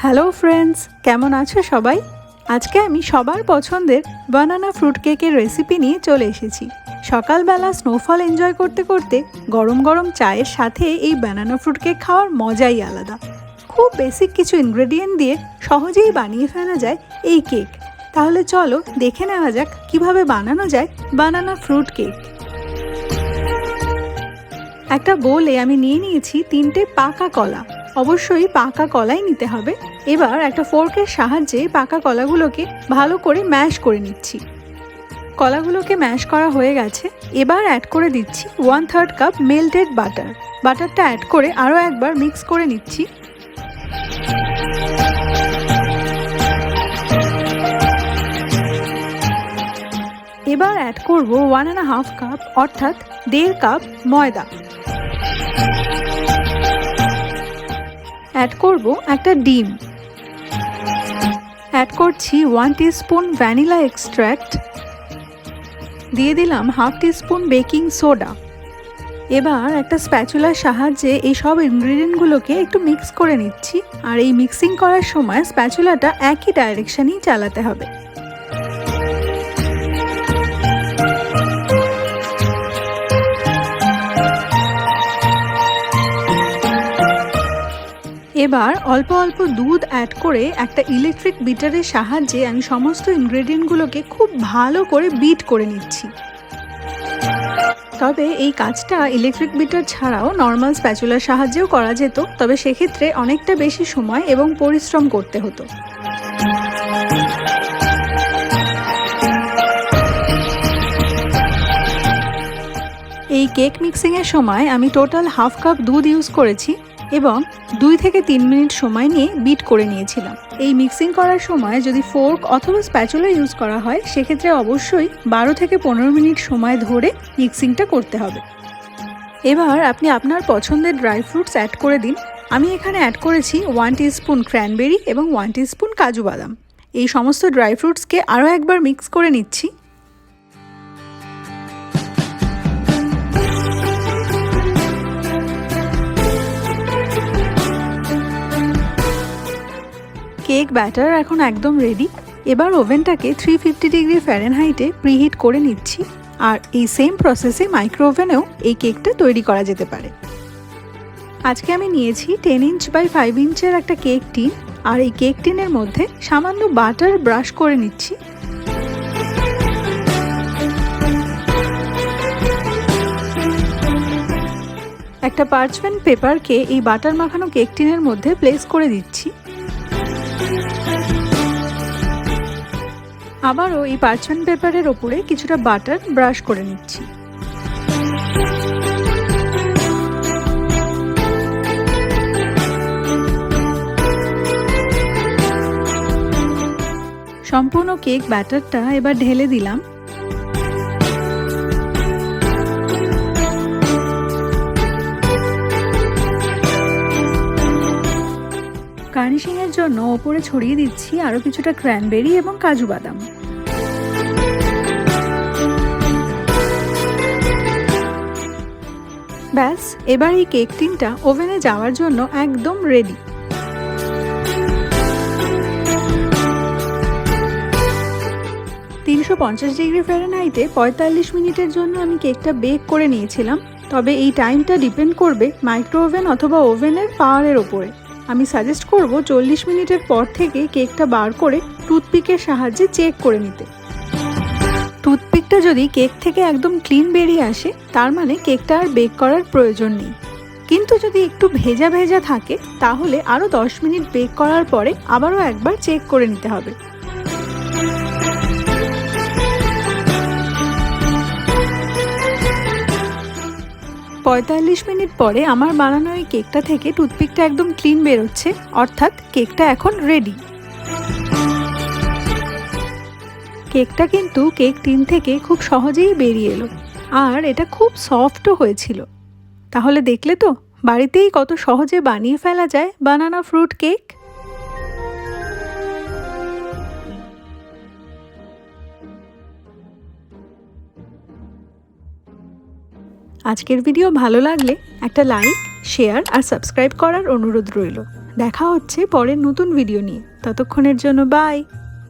Hello friends, কেমন আছো সবাই? আজকে আমি সবার পছন্দের বানানা ফ্রুট কেকের রেসিপি নিয়ে চলে এসেছি। সকালবেলা স্নোফল এনজয় করতে করতে গরম গরম চায়ের সাথে এই বানানা ফ্রুট কেক খাওয়ার মজাই আলাদা। খুব বেসিক কিছু ইনগ্রেডিয়েন্ট দিয়ে সহজেই বানিয়ে ফেলা যায় এই কেক। তাহলে চলো দেখে নেওয়া যাক কিভাবে বানানো যায় বানানা ফ্রুট কেক। একটা বোলে আমি নিয়ে নিয়েছি 3টে পাকা কলা। অবশ্যই পাকা কলাই নিতে হবে। এবার একটা ফোর্কের সাহায্যে পাকা কলাগুলোকে ভালো করে ম্যাশ করে নিচ্ছি। কলাগুলোকে ম্যাশ করা হয়ে গেছে। এবার অ্যাড করে দিচ্ছি 1/3 কাপ মেল্টেড বাটার। বাটারটা অ্যাড করে আরও একবার মিক্স করে নিচ্ছি। এবার অ্যাড করব 1.5 কাপ অর্থাৎ 1.5 কাপ ময়দা। অ্যাড করব একটা ডিম। অ্যাড করছি 1 টিস্পুন ভ্যানিলা এক্সট্র্যাক্ট। দিয়ে দিলাম 1/2 টিস্পুন বেকিং সোডা। এবার একটা স্প্যাচুলার সাহায্যে এই সব ইনগ্রিডিয়েন্টগুলোকে একটু মিক্স করে নিচ্ছি। আর এই মিক্সিং করার সময় স্প্যাচুলাটা একই ডাইরেকশনেই চালাতে হবে। এবার অল্প অল্প দুধ অ্যাড করে একটা ইলেকট্রিক বিটারের সাহায্যে আমি সমস্ত ইনগ্রেডিয়েন্টগুলোকে খুব ভালো করে বিট করে নিচ্ছি। তবে এই কাজটা ইলেকট্রিক বিটার ছাড়াও নর্মাল স্প্যাচুলার সাহায্যেও করা যেত, তবে সেক্ষেত্রে অনেকটা বেশি সময় এবং পরিশ্রম করতে হতো। এই কেক মিক্সিংয়ের সময় আমি টোটাল 1/2 কাপ দুধ ইউজ করেছি এবং 2 থেকে 3 মিনিট সময় নিয়ে বিট করে নিয়েছিলাম। এই মিক্সিং করার সময় যদি ফোর্ক অথবা স্প্যাচুলা ইউজ করা হয় সেক্ষেত্রে অবশ্যই 12 থেকে 15 মিনিট সময় ধরে মিক্সিংটা করতে হবে। এবার আপনি আপনার পছন্দের ড্রাই ফ্রুটস অ্যাড করে দিন। আমি এখানে অ্যাড করেছি 1 টিস্পুন ক্র্যানবেরি এবং 1 টিস্পুন কাজু বাদাম। এই সমস্ত ড্রাই ফ্রুটসকে আরও একবার মিক্স করে নিচ্ছি। কেক ব্যাটার এখন একদম রেডি। এবার ওভেনটাকে 350 ডিগ্রি ফ্যারেনহাইটে প্রিহিট করে নিচ্ছি। আর এই সেম প্রসেসে মাইক্রো ওভেনেও এই কেকটা তৈরি করা যেতে পারে। আজকে আমি নিয়েছি 10 ইঞ্চ বাই 5 ইঞ্চের একটা কেক টিন। আর এই কেক টিনের মধ্যে সামান্য বাটার ব্রাশ করে নিচ্ছি। একটা পার্চমেন্ট পেপারকে এই বাটার মাখানো কেক টিনের মধ্যে প্লেস করে দিচ্ছি। আবারও এই পার্চমেন্ট পেপারের ওপরে কিছুটা বাটার ব্রাশ করে নিচ্ছি। সম্পূর্ণ কেক ব্যাটারটা এবার ঢেলে দিলাম। গার্নিশিংয়ের জন্য ওপরে ছড়িয়ে দিচ্ছি আরও কিছুটা ক্র্যানবেরি এবং কাজু বাদাম। ব্যাস, এবার এই কেক টিনটা ওভেনে যাওয়ার জন্য একদম রেডি। 350 ডিগ্রি ফ্যারেনহাইটে 45 মিনিটের জন্য আমি কেকটা বেক করে নিয়েছিলাম। তবে এই টাইমটা ডিপেন্ড করবে মাইক্রো ওভেন অথবা ওভেনের পাওয়ারের ওপরে। আমি সাজেস্ট করব 40 মিনিটের পর থেকে কেকটা বার করে টুথপিকের সাহায্যে চেক করে নিতে। টুথপিকটা যদি কেক থেকে একদম ক্লিন বেরিয়ে আসে তার মানে কেকটা আর বেক করার প্রয়োজন নেই। কিন্তু যদি একটু ভেজা ভেজা থাকে তাহলে আরও 10 মিনিট বেক করার পরে আবারও একবার চেক করে নিতে হবে। পঁয়তাল্লিশ মিনিট পরে আমার বানানো এই কেকটা থেকে টুথপিকটা একদম ক্লিন বেরোচ্ছে, অর্থাৎ কেকটা এখন রেডি। কেকটা কিন্তু কেক টিন থেকে খুব সহজেই বেরিয়ে এলো আর এটা খুব সফটও হয়েছিল। তাহলে দেখলে তো বাড়িতেই কত সহজে বানিয়ে ফেলা যায় বানানা ফ্রুট কেক। আজকের ভিডিও ভালো লাগলে একটা লাইক, শেয়ার আর সাবস্ক্রাইব করার অনুরোধ রইল। দেখা হচ্ছে পরের নতুন ভিডিও নিয়ে। ততক্ষণের জন্য বাই।